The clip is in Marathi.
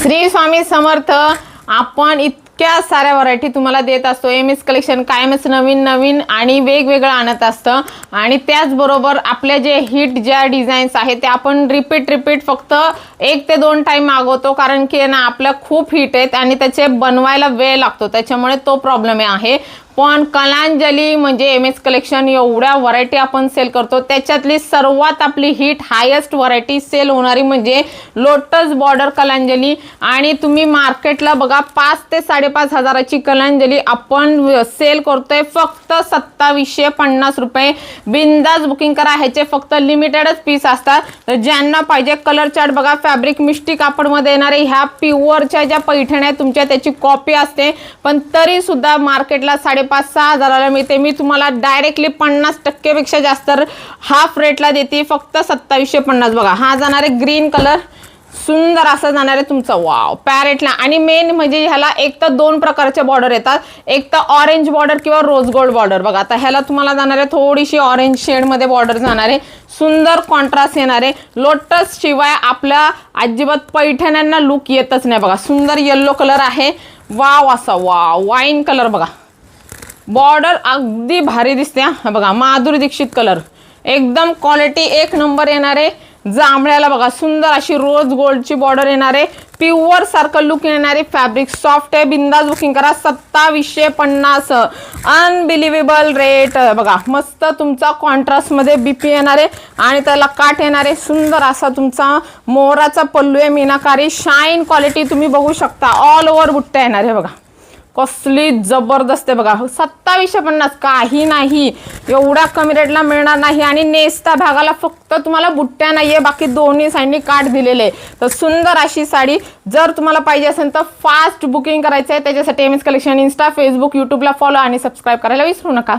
श्री स्वामी समर्थ। आपण इतक्या साऱ्या व्हरायटी तुम्हाला देत असतो। एमएस कलेक्शन कायमच नवीन नवीन आणि वेगवेगळं आणत असतं आणि त्याचबरोबर आपले जे हिट ज्या डिझाईन्स आहेत ते आपण रिपीट फक्त 1 ते 2 टाइम मागवतो, कारण की ना आपल्या खूप हिट आहेत आणि त्याचे बनवायला वेळ लागतो, त्याच्यामुळे तो प्रॉब्लेम आहे। पण कलांजली म्हणजे एमएस कलेक्शन एवढ्या व्हरायटी आपण सेल करतो, त्याच्यातली सर्वात आपली हिट हायेस्ट व्हरायटी सेल होणारी म्हणजे लोटस बॉर्डर कलांजली। आणि तुम्ही मार्केटला बघा 5 ते 5.5 हजाराची कलांजली आपण सेल करतोय फक्त 2750 रुपये। बिंदास बुकिंग करा, ह्याचे फक्त लिमिटेडच पीस असतात। तर ज्यांना पाहिजे कलर चार्ट बघा, फॅब्रिक मिस्टी कापडमध्ये येणारे ह्या प्युअरच्या ज्या पैठण्या तुमच्या त्याची कॉपी असते, पण तरी सुद्धा मार्केटला 5.5-6 हजाराला मिळते। मी तुम्हाला डायरेक्टली 50% पेक्षा जास्त हाफ रेटला देते, फक्त 2750। बघा हा जाणार आहे ग्रीन कलर, सुंदर असा जाणार आहे तुमचा वाव पॅरेटला। आणि मेन म्हणजे ह्याला एक तर 2 प्रकारचे बॉर्डर येतात, एक तर ऑरेंज बॉर्डर किंवा रोज गोल्ड बॉर्डर। बघा आता ह्याला तुम्हाला जाणार आहे थोडीशी ऑरेंज शेड मध्ये बॉर्डर जाणार आहे, सुंदर कॉन्ट्रास्ट येणार आहे। लोटस शिवाय आपल्या अजिबात पैठण्यांना लुक येतच नाही। बघा सुंदर येलो कलर आहे, वाव असा वाव वाईन कलर। बघा बॉर्डर अगदी भारी दिसते हा। बघा माधुरी दीक्षित कलर, एकदम क्वालिटी 1 नंबर येणार आहे। जांभळ्याला बघा सुंदर अशी रोज गोल्डची बॉर्डर येणार आहे, प्युअर सारखं लुक येणार आहे, फॅब्रिक सॉफ्ट आहे। बिंदास बुकिंग करा 2750, अनबिलिव्हेबल रेट। बघा मस्त तुमचा कॉन्ट्रास्ट मध्ये बीपी येणार आहे आणि त्याला काठ येणार आहे, सुंदर असा तुमचा मोराचा पल्लू आहे, मीनाकारी शाईन क्वालिटी तुम्ही बघू शकता। ऑल ओव्हर बुट्ट्या येणार आहे, बघा कसली जबरदस्त आहे। बघा 2750, काही नाही एवढ्या कमी रेटला मिळणार नाही। आणि नेसता भागाला फक्त तुम्हाला बुट्ट्या नाहीये, बाकी दोन्ही साईडनी काठ दिलेले। तर सुंदर अशी साडी जर तुम्हाला पाहिजे असेल तर फास्ट बुकिंग करायचं आहे। त्याच्यासाठी एमएस कलेक्शन इंस्टा, फेसबुक, यूट्यूबला फॉलो आणि सबस्क्राईब करायला विसरू नका।